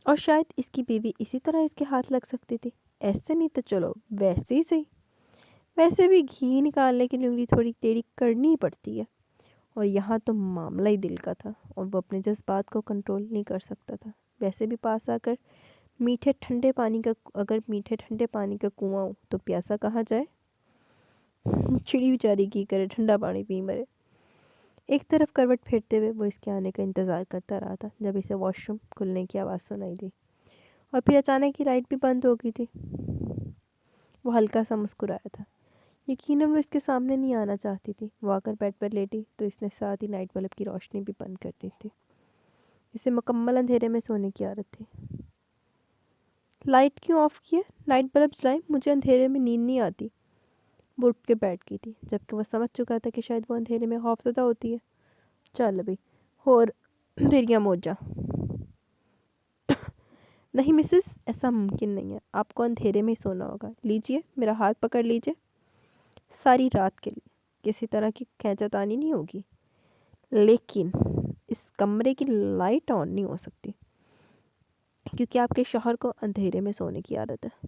اور شاید اس کی بیوی اسی طرح اس کے ہاتھ لگ سکتی تھی، ایسے نہیں تو چلو ویسے ہی صحیح، ویسے بھی گھی نکالنے کے لیے انگلی تھوڑی ٹیڑھی کرنی ہی پڑتی ہے، اور یہاں تو معاملہ ہی دل کا تھا اور وہ اپنے جذبات کو کنٹرول نہیں کر سکتا تھا۔ ویسے بھی پاس آ کر میٹھے ٹھنڈے پانی کا کنواں ہو تو پیاسا کہاں جائے، چڑی بیچاری کی کرے ٹھنڈا پانی پی مرے۔ ایک طرف کروٹ پھیرتے ہوئے وہ اس کے آنے کا انتظار کرتا رہا تھا جب اسے واش روم کھلنے کی آواز سنائی دی، اور پھر اچانک کی لائٹ بھی بند ہو گئی تھی۔ وہ ہلکا سا مسکرایا تھا، یقیناً وہ اس کے سامنے نہیں آنا چاہتی تھی۔ وہ آ کر بیڈ پر لیٹی تو اس نے ساتھ ہی نائٹ بلب کی روشنی بھی بند کر دی تھی۔ اسے مکمل اندھیرے میں سونے کی عادت تھی۔ لائٹ کیوں آف کی ہے؟ نائٹ بلب جلائیں، مجھے اندھیرے میں نیند نہیں آتی۔ وہ اٹھ کے بیٹھ گئی تھی، جبکہ وہ سمجھ چکا تھا کہ شاید وہ اندھیرے میں خوفزدہ ہوتی ہے۔ چل ابھی اور تیریاں موجہ۔ نہیں مسز، ایسا ممکن نہیں ہے، آپ کو اندھیرے میں ہی سونا ہوگا۔ لیجئے میرا ہاتھ پکڑ لیجئے، ساری رات کے لیے کسی طرح کی کھینچا تانی نہیں ہوگی، لیکن اس کمرے کی لائٹ آن نہیں ہو سکتی کیونکہ آپ کے شوہر کو اندھیرے میں سونے کی عادت ہے۔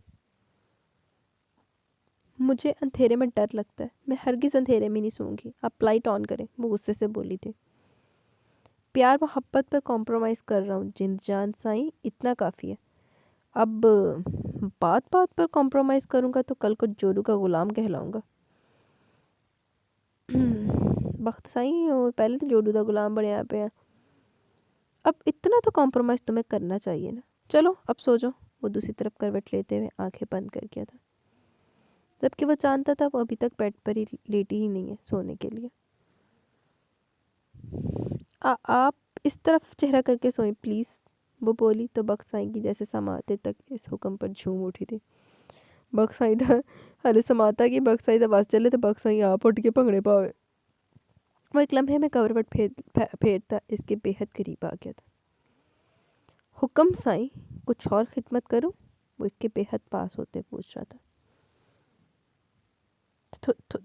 مجھے اندھیرے میں ڈر لگتا ہے، میں ہرگز اندھیرے میں نہیں سوں گی، آپ لائٹ آن کریں، وہ غصے سے بولی تھی۔ پیار محبت پر کمپرومائز کر رہا ہوں جند جان سائیں، اتنا کافی ہے۔ اب بات بات پر کمپرومائز کروں گا تو کل کو جورو کا غلام کہلاؤں گا۔ بخت سائیں پہلے تو جورو کا غلام بنے پہ ہیں، اب اتنا تو کمپرومائز تمہیں کرنا چاہیے نا۔ چلو اب سو جاؤ۔ وہ دوسری طرف کروٹ لیتے ہوئے آنکھیں بند کر گیا تھا، جبکہ وہ جانتا تھا وہ ابھی تک بیڈ پر ہی لیٹی ہی نہیں ہے سونے کے لیے۔ آپ اس طرف چہرہ کر کے سوئیں پلیز، وہ بولی تو بخت سائیں کی جیسے سماعتیں تک اس حکم پر جھوم اٹھی تھی۔ بخت سائیں ہلے سماعتہ کی بخت سائیں آواز چلے تو بخت سائیں آپ اٹھ کے بھنگڑے پاوے۔ وہ ایک لمحے میں کروٹ پھیرتا اس کے بے حد قریب آ گیا تھا۔ حکم سائیں، کچھ اور خدمت کروں؟ وہ اس کے بے حد پاس ہوتے پوچھ رہا تھا۔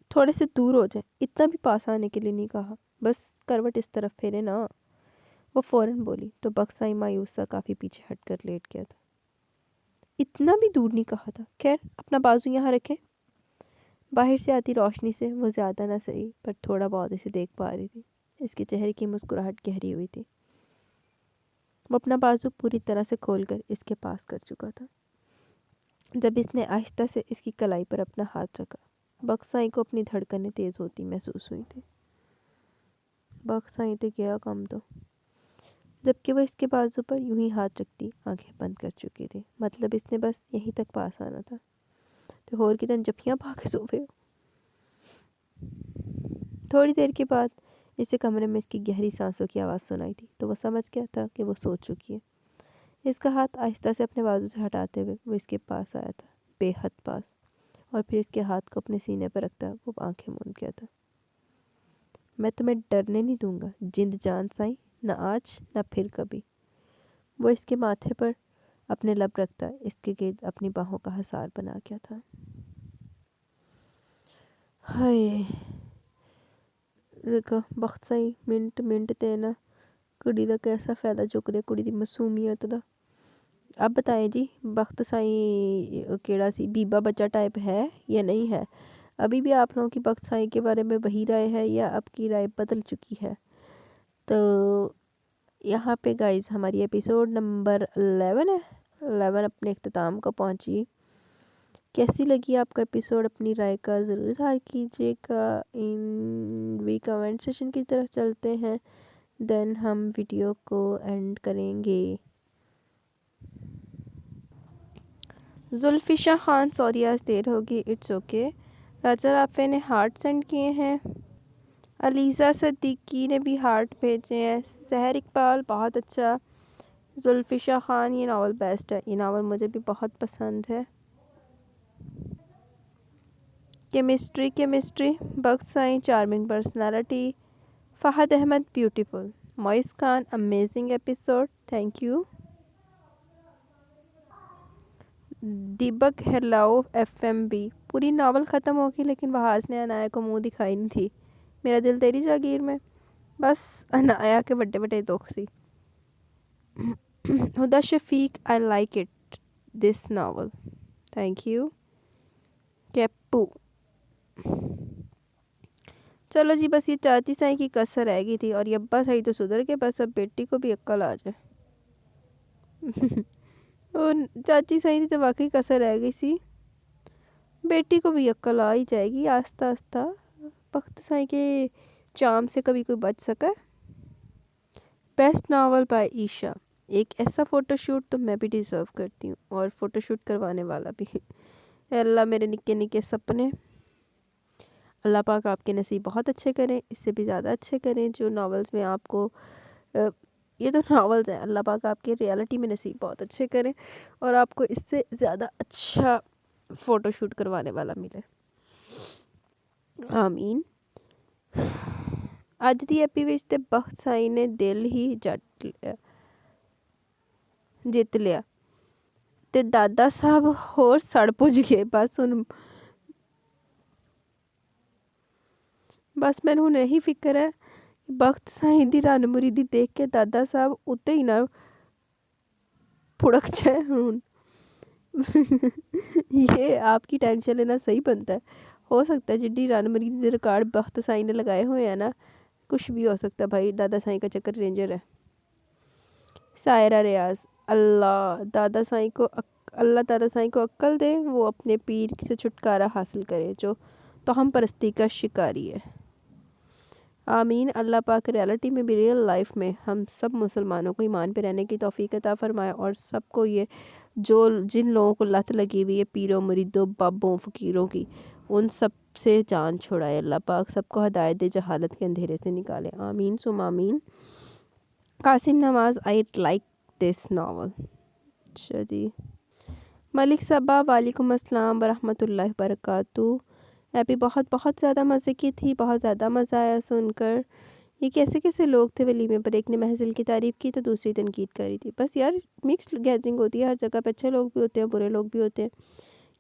تھوڑے سے دور ہو جائیں، اتنا بھی پاس آنے کے لیے نہیں کہا، بس کروٹ اس طرف پھیرے نا، وہ فوراً بولی تو بخت سائیں مایوس سا کافی پیچھے ہٹ کر لیٹ گیا تھا۔ اتنا بھی دور نہیں کہا تھا، خیر اپنا بازو یہاں رکھیں۔ باہر سے آتی روشنی سے وہ زیادہ نہ صحیح پر تھوڑا بہت اسے دیکھ پا رہی تھی۔ اس کے چہرے کی مسکراہٹ گہری ہوئی تھی۔ وہ اپنا بازو پوری طرح سے کھول کر اس کے پاس کر چکا تھا جب اس نے آہستہ سے اس کی کلائی پر اپنا ہاتھ رکھا۔ بخت سائیں کو اپنی دھڑکنیں تیز ہوتی محسوس ہوئی تھی۔ بخت سائیں تے کیا کام تو، جبکہ وہ اس کے بازو پر یوں ہی ہاتھ رکھتی آنکھیں بند کر چکی تھی، مطلب اس نے بس یہیں تک پاس آنا تھا، تو ہور کی دن جفیاں پا کے سوفے ہو۔ تھوڑی دیر کے بعد اسے کمرے میں اس کی گہری سانسوں کی آواز سنائی تھی تو وہ سمجھ گیا تھا کہ وہ سو چکی ہے۔ اس کا ہاتھ آہستہ سے اپنے بازو سے ہٹاتے ہوئے وہ اس کے پاس آیا تھا، بے حد پاس، اور پھر اس کے ہاتھ کو اپنے سینے پر رکھتا وہ آنکھیں موند گیا تھا۔ میں تمہیں ڈرنے نہیں دوں گا جند جان سائیں، نہ آج نہ پھر کبھی۔ وہ اس کے ماتھے پر اپنے لب رکھتا اس کے گرد اپنی باہوں کا حصار بنا گیا تھا۔ ہائے دیکھو بخت سائیں منٹ تے نا کڑی دا کیسا فائدہ چک رہے، کڑی دی معصومیت دا۔ اب بتائیں جی بخت سائیں کیڑا سی بیبا بچہ ٹائپ ہے یا نہیں ہے؟ ابھی بھی آپ لوگوں کی بخت سائیں کے بارے میں وہی رائے ہے یا اب کی رائے بدل چکی ہے؟ تو یہاں پہ گائز ہماری ایپیسوڈ نمبر 11 ہے، 11 اپنے اختتام کو پہنچی۔ کیسی لگی آپ کا ایپیسوڈ؟ اپنی رائے کا ضرور اظہار کیجیے گا۔ ان وی کمنٹ سیشن کی طرف چلتے ہیں، دین ہم ویڈیو کو اینڈ کریں گے۔ زلفیشا خان سوری آج دیر ہوگی، اٹس اوکے۔ راجہ رافع نے ہارٹ سینڈ کیے ہیں، علیزہ صدیقی نے بھی ہارٹ بھیجے ہیں، سحر اقبال بہت اچھا، زلفیشا خان یہ ناول بیسٹ ہے، یہ ناول مجھے بھی بہت پسند ہے۔ Chemistry Bakht Sain charming personality, Fahad Ahmed beautiful, Moiz Khan amazing episode, thank you. Deepak ہیلاو ایف ایم بی، پوری ناول ختم ہوگی لیکن بہاز نے انایا کو منہ دکھائی نہیں تھی، میرا دل تیری جاگیر میں، بس انایا کے بڑے بڑے دکھ سی۔ Huda Shafiq I like it this novel, thank you. کیپو، چلو جی بس یہ چاچی سائیں کی کسر رہ گئی تھی اور یہ ابا سائیں تو سدھر کے، بس اب بیٹی کو بھی عقل آ جائے۔ اور چاچی سائیں کی تو واقعی کسر رہ گئی سی، بیٹی کو بھی عقل آ ہی جائے گی آہستہ آہستہ، بخت سائیں کے چام سے کبھی کوئی بچ سکا ہے۔ بیسٹ ناول بائی عیشا، ایک ایسا فوٹو شوٹ تو میں بھی ڈیزرو کرتی ہوں، اور فوٹو شوٹ کروانے والا بھی۔ اے اللہ میرے نکے نکے سپنے اللہ پاک آپ کے نصیب بہت اچھے کریں، اس سے بھی زیادہ اچھے کریں، جو ناولز میں آپ کو یہ تو ناولز ہیں، اللہ پاک آپ کے ریالٹی میں نصیب بہت اچھے کریں اور آپ کو اس سے زیادہ اچھا فوٹو شوٹ کروانے والا ملے، آمین۔ اج دی ایپی وچ تے بخت سائیں نے دل ہی جت لیا تے دادا صاحب ہور سڑ پج گئے، بس میں ہن یہی فکر ہے بخت سائیں دی رن مریدی دیکھ کے دادا صاحب اتے ہی نہ پھڑک جائے ہن۔ یہ آپ کی ٹینشن لینا صحیح بنتا ہے، ہو سکتا ہے جڈی رن مریدی دے ریکارڈ بخت سائیں نے لگائے ہوئے ہیں نا، کچھ بھی ہو سکتا ہے بھائی، دادا سائیں کا چکر رینجر ہے۔ سائرہ ریاض، اللہ دادا سائیں کو عقل دے، وہ اپنے پیر سے چھٹکارا حاصل کرے جو توہم پرستی کا شکاری ہے، آمین۔ اللہ پاک ریالٹی میں بھی ریئل لائف میں ہم سب مسلمانوں کو ایمان پہ رہنے کی توفیق عطا فرمائے، اور سب کو یہ جن لوگوں کو لت لگی ہوئی ہے پیروں مریدوں بابوں فقیروں کی، ان سب سے جان چھڑائے، اللہ پاک سب کو ہدایت دے، جہالت کے اندھیرے سے نکالے، آمین ثم آمین۔ قاسم نواز، آئی لائک دس ناول، اچھا جی۔ ملک صبا، وعلیکم السلام ورحمۃ اللہ وبرکاتہ۔ ایپی بہت بہت زیادہ مزے کی تھی، بہت زیادہ مزہ آیا سن کر، یہ کیسے کیسے لوگ تھے ولیمے پر، ایک نے محضل کی تعریف کی تو دوسری تنقید کری تھی، بس یار مکسڈ گیدرنگ ہوتی ہے، ہر جگہ پہ اچھے لوگ بھی ہوتے ہیں برے لوگ بھی ہوتے ہیں۔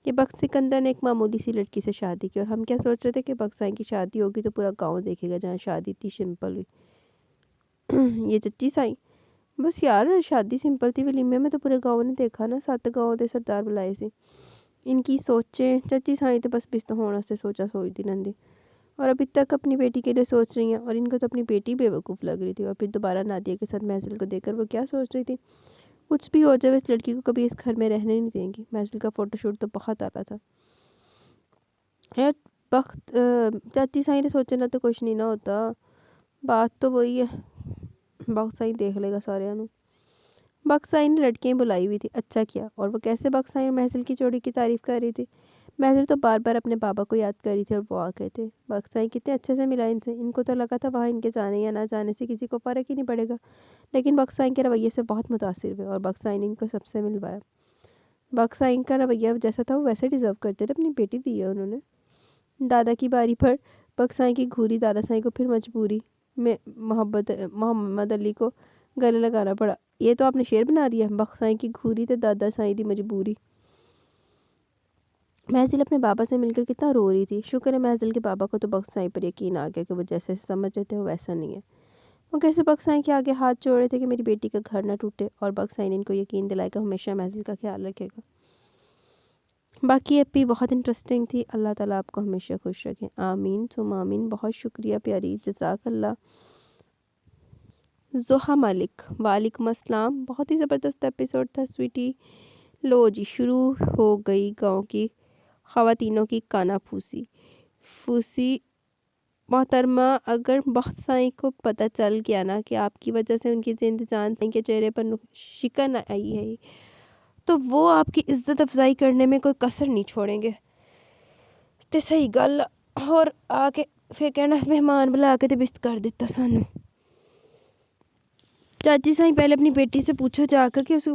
یہ بخت سکندر نے ایک معمولی سی لڑکی سے شادی کی، اور ہم کیا سوچ رہے تھے کہ بخت سائیں کی شادی ہوگی تو پورا گاؤں دیکھے گا، جہاں شادی اتنی سمپل ہوئی۔ یہ چچی سائیں، بس یار شادی سمپل تھی، ولیمے میں تو پورے گاؤں نے دیکھا نا، 7 گاؤں دے سردار بلائے سی، ان کی سوچیں چچی سائیں تو بس بست ہونا سے سوچتی رہندی، اور ابھی تک اپنی بیٹی کے لیے سوچ رہی ہیں، اور ان کو تو اپنی بیٹی بے وقوف لگ رہی تھی، اور پھر دوبارہ نادیہ کے ساتھ محضل کو دیکھ کر وہ کیا سوچ رہی تھی، کچھ بھی ہو جائے اس لڑکی کو کبھی اس گھر میں رہنے نہیں دیں گی۔ محضل کا فوٹو شوٹ تو بہت اعلیٰ تھا یار، بخت چاچی سائیں نے سوچنا تو کچھ نہیں نہ ہوتا، بات تو وہی ہے، بخت سائیں دیکھ لے گا سارے نوں۔ بخت سائیں نے لڑکیاں بلائی ہوئی تھی، اچھا کیا، اور وہ کیسے بخت سائیں اور محضل کی جوڑی کی تعریف کر رہی تھی، محضل تو بار بار اپنے بابا کو یاد کر رہی تھی، اور وہ آ گئے تھے، بخت سائیں کتنے اچھے سے ملا ان سے، ان کو تو لگا تھا وہاں ان کے جانے یا نہ جانے سے کسی کو فرق ہی نہیں پڑے گا، لیکن بخت سائیں کے رویے سے بہت متاثر ہوئے، اور بخت سائیں نے ان کو سب سے ملوایا۔ بخت سائیں کا رویہ جیسا تھا وہ ویسے ڈیزرو کرتے تھے، اپنی بیٹی دی ہے انہوں نے۔ دادا کی باری پر بخت سائیں کی گھوری، دادا سائیں کو پھر مجبوری میں محمد علی کو گلے لگانا پڑا، یہ تو آپ نے شعر بنا دیا، بخت سائیں کی گھوری تے دادا سائیں دی مجبوری۔ محضل اپنے بابا سے مل کر کتنا رو رہی تھی، شکر ہے محضل کے بابا کو تو بخت سائیں پر یقین آ گیا کہ وہ جیسے سمجھ رہے تھے وہ ویسا نہیں ہے، وہ کیسے بکسائیں کے آگے ہاتھ جوڑ رہے تھے کہ میری بیٹی کا گھر نہ ٹوٹے، اور بکسائیں نے ان کو یقین دلائے کہ ہمیشہ محضل کا خیال رکھے گا۔ باقی اپی بہت انٹرسٹنگ تھی۔ اللہ تعالیٰ آپ کو ہمیشہ خوش رکھیں، آمین ثم آمین۔ بہت شکریہ پیاری، جزاک اللہ۔ زحا مالک، وعلیکم السلام۔ بہت ہی زبردست ایپیسوڈ تھا سویٹی۔ لو جی، شروع ہو گئی گاؤں کی خواتینوں کی کانا پھوسی۔ پھوسی محترمہ، اگر بخت سائیں کو پتہ چل گیا نا کہ آپ کی وجہ سے ان کی زندہ جان سائیں کے چہرے پر شکن آئی ہے، تو وہ آپ کی عزت افزائی کرنے میں کوئی کسر نہیں چھوڑیں گے۔ تے صحیح گل، اور آ کے پھر کہنا مہمان بلا کے تے بست کر دیتا سانو۔ چاچی سائیں پہلے اپنی بیٹی سے پوچھو جا کر کہ اسے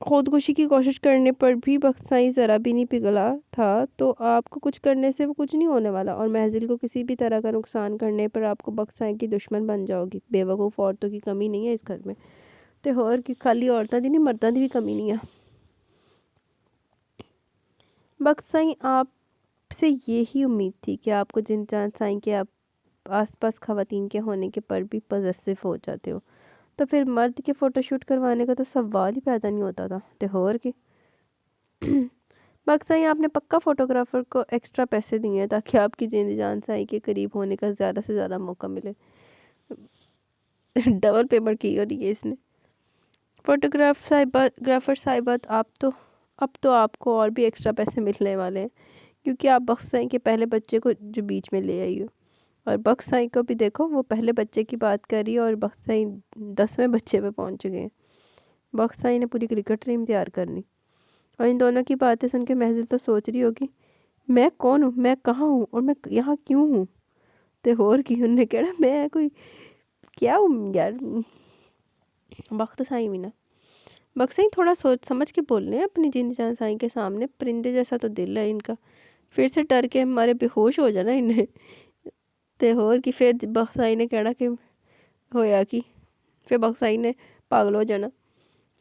خودکشی کی کوشش کرنے پر بھی بخت سائیں ذرا بھی نہیں پگھلا تھا، تو آپ کو کچھ کرنے سے وہ کچھ نہیں ہونے والا، اور محضل کو کسی بھی طرح کا نقصان کرنے پر آپ کو بخت سائیں کی دشمن بن جاؤ گی۔ بے وقوف عورتوں کی کمی نہیں ہے اس گھر میں، تے اور کی خالی عورتوں دی نہیں، مردوں دی بھی کمی نہیں ہے۔ بخت سائیں، آپ سے یہی امید تھی کہ آپ کو جن جان سائیں کے آس پاس خواتین کے ہونے کے پر بھی پوزیسو ہو جاتے ہو، تو پھر مرد کے فوٹو شوٹ کروانے کا تو سوال ہی پیدا نہیں ہوتا تھا، تے اور کی۔ بخت سائیں، آپ نے پکا فوٹوگرافر کو ایکسٹرا پیسے دیے ہیں تاکہ آپ کی جین جان سائیں کے قریب ہونے کا زیادہ سے زیادہ موقع ملے۔ ڈبل پیمنٹ کی ہو رہی ہے اس نے۔ فوٹوگرافر صاحبات، اب تو آپ کو اور بھی ایکسٹرا پیسے ملنے والے ہیں، کیونکہ آپ بخت سائیں کے پہلے بچے کو جو بیچ میں لے آئی ہو، اور بخت سائیں کو بھی دیکھو، وہ پہلے بچے کی بات کر رہی ہے اور بخت سائیں 10ویں بچے پہ پہنچ گئے ہیں۔ بخت سائیں نے پوری کرکٹ ٹیم تیار کرنی، اور ان دونوں کی باتیں سن کے محضل تو سوچ رہی ہوگی میں کون ہوں، میں کہاں ہوں، اور میں یہاں کیوں ہوں، تے اور کی انہوں نے کہنا میں کوئی کیا ہوں یار۔ بخت سائیں بھی نا، بخت سائیں تھوڑا سوچ سمجھ کے بول رہے ہیں اپنی جن جان سائیں کے سامنے، پرندے جیسا تو دل ہے ان کا، پھر سے ڈر کے ہمارے بے ہوش ہو جانا انہیں، تے اور کی پھر بخت سائیں نے کہنا کہ ہویا کی، پھر بخت سائیں نے پاگل ہو جانا۔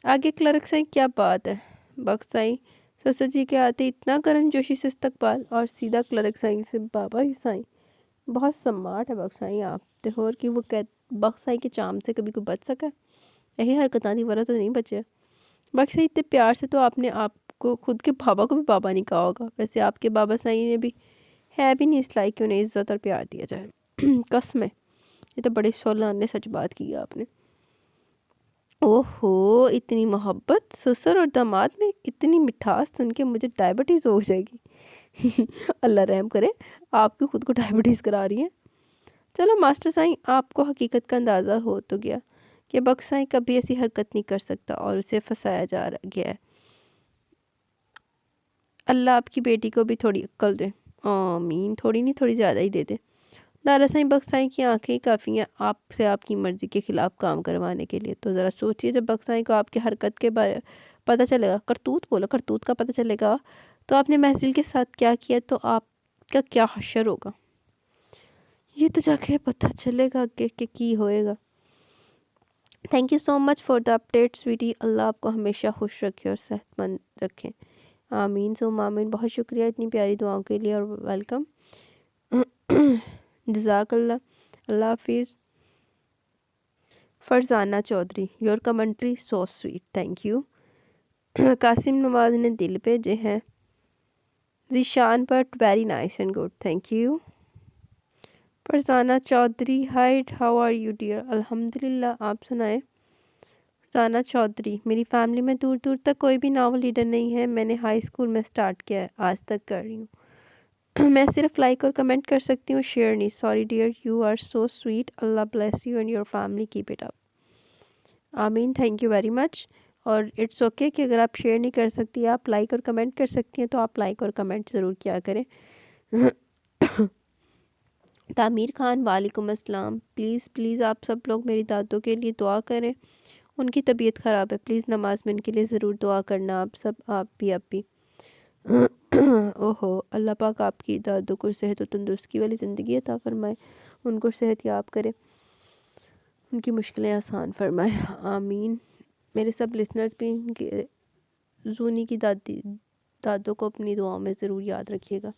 آگے کلرک سائیں، کیا بات ہے بخت سائیں، سسر جی کے آتے اتنا گرم جوشی سے استقبال، اور سیدھا کلرک سائیں سے بابا ہی سائیں، بہت سمارٹ ہے بخت سائیں آپ، تے اور کی وہ بخت سائیں کے چام سے کبھی کوئی بچ سکا، یہی حرکتاں دی وجہ تو نہیں بچے۔ بخت سائیں اتنے پیار سے تو آپ نے آپ کو خود کے بابا کو بھی بابا نہیں کہا ہوگا، ویسے آپ کے بابا سائیں نے بھی ہے بھی نہیں اس لائق کہ انہیں عزت اور پیار دیا جائے۔ قسم ہے، یہ تو بڑے سولان نے سچ بات کی آپ نے۔ اوہو، اتنی محبت سسر اور داماد میں، اتنی مٹھاس سن کے مجھے ڈائبٹیز ہو جائے گی۔ اللہ رحم کرے، آپ کی خود کو ڈائبٹیز کرا رہی ہیں۔ چلو ماسٹر سائیں، آپ کو حقیقت کا اندازہ ہو تو گیا کہ بخت سائیں کبھی ایسی حرکت نہیں کر سکتا اور اسے پھنسایا جا گیا ہے۔ اللہ آپ کی بیٹی کو بھی تھوڑی عقل دے، آمین، تھوڑی نہیں تھوڑی زیادہ ہی دے دے۔ دادا سائیں، بخت سائیں کی آنکھیں ہی کافی ہیں آپ سے آپ کی مرضی کے خلاف کام کروانے کے لیے، تو ذرا سوچئے جب بخت سائیں کو آپ کی حرکت کے بارے پتہ چلے گا، کرتوت کا پتہ چلے گا، تو آپ نے محضل کے ساتھ کیا کیا، تو آپ کا کیا حشر ہوگا، یہ تو جا کے پتہ چلے گا کہ کی ہوئے گا۔ Thank you so much for the update sweetie, اللہ آپ کو ہمیشہ خوش رکھے اور صحت مند رکھیں، آمین ثم آمین۔ بہت شکریہ اتنی پیاری دعاؤں کے لیے، اور ویلکم، جزاک اللہ۔ اللہ حافظ۔ Farzana Chaudhry, your commentary so sweet, thank you. Qasim Nawaz نے دل بھیجے ہیں، Zeeshan Butt very nice and good, thank you. Farzana Chaudhry, hi, how are you dear, الحمدللہ، آپ سنائیں۔ فرزانہ چودھری، میری فیملی میں دور دور تک کوئی بھی ناول ریڈر نہیں ہے، میں نے ہائی اسکول میں سٹارٹ کیا ہے، آج تک کر رہی ہوں۔ میں صرف لائک اور کمنٹ کر سکتی ہوں، شیئر نہیں، sorry dear, you are so sweet, اللہ bless you and your family, keep it up, آمین، تھینک یو ویری مچ۔ اور اٹس اوکے کہ اگر آپ شیئر نہیں کر سکتی، آپ لائک اور کمنٹ کر سکتی ہیں، تو آپ لائک اور کمنٹ ضرور کیا کریں۔ تعمیر خان، وعلیکم السلام، پلیز آپ سب لوگ میری دادوں کے لیے دعا کریں، ان کی طبیعت خراب ہے، پلیز نماز میں ان کے لیے ضرور دعا کرنا، آپ سب، آپ بھی۔ اوہو، اللہ پاک آپ کی دادوں کو صحت و تندرستی والی زندگی عطا فرمائے، ان کو صحت یاب کرے، ان کی مشکلیں آسان فرمائے، آمین۔ میرے سب لسنرز بھی ان کے زونی کی دادوں کو اپنی دعاؤں میں ضرور یاد رکھیے گا،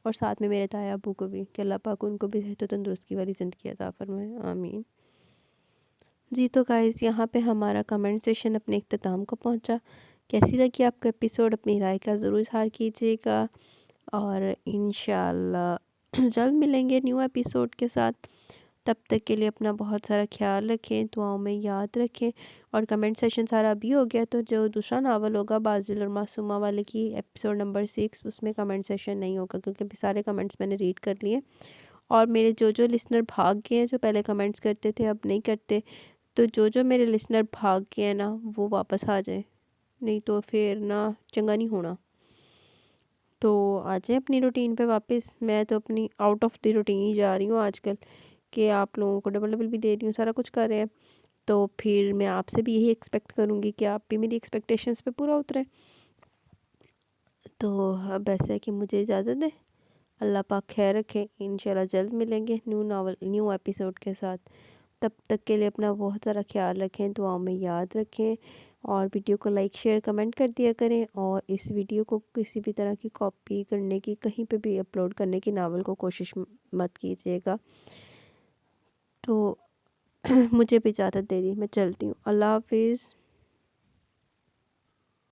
اور ساتھ میں میرے تایا ابو کو بھی، کہ اللہ پاک ان کو بھی صحت و تندرستی والی زندگی عطا فرمائے، آمین۔ جی تو گائز یہاں پہ ہمارا کمنٹ سیشن اپنے اختتام کو پہنچا۔ کیسی لگی آپ کا ایپیسوڈ؟ اپنی رائے کا ضرور اظہار کیجیے گا، اور انشاءاللہ جلد ملیں گے نیو ایپیسوڈ کے ساتھ۔ تب تک کے لیے اپنا بہت سارا خیال رکھیں، دعاؤں میں یاد رکھیں، اور کمنٹ سیشن سارا ابھی ہو گیا، تو جو دوسرا ناول ہوگا بازل اور معصومہ والے کی ایپیسوڈ نمبر 6، اس میں کمنٹ سیشن نہیں ہوگا، کیونکہ ابھی سارے کمنٹس میں نے ریڈ کر لیے۔ اور میرے جو لسنر بھاگ گئے ہیں، جو پہلے کمنٹس کرتے تھے اب نہیں کرتے، تو جو میرے لسنر بھاگ گئے ہیں نا، وہ واپس آ جائیں، نہیں تو پھر نا چنگا نہیں ہونا۔ تو آ جائیں اپنی روٹین پہ واپس۔ میں تو اپنی آؤٹ آف دی روٹین ہی جا رہی ہوں آج کل، کہ آپ لوگوں کو ڈبل بھی دے رہی ہوں، سارا کچھ کر رہے ہیں، تو پھر میں آپ سے بھی یہی ایکسپیکٹ کروں گی کہ آپ بھی میری ایکسپیکٹیشنز پہ پورا اتریں۔ تو اب ایسا ہے کہ مجھے اجازت دیں، اللہ پاک خیر رکھیں، انشاءاللہ جلد ملیں گے نیو ایپیسوڈ کے ساتھ۔ تب تک کے لیے اپنا بہت سارا خیال رکھیں، دعاؤں میں یاد رکھیں، اور ویڈیو کو لائک شیئر کمنٹ کر دیا کریں، اور اس ویڈیو کو کسی بھی طرح کی کاپی کرنے کی، کہیں پہ بھی اپلوڈ کرنے کی ناول کو کوشش مت کیجیے گا۔ تو مجھے بھی اجازت دے دی، میں چلتی ہوں، اللہ حافظ۔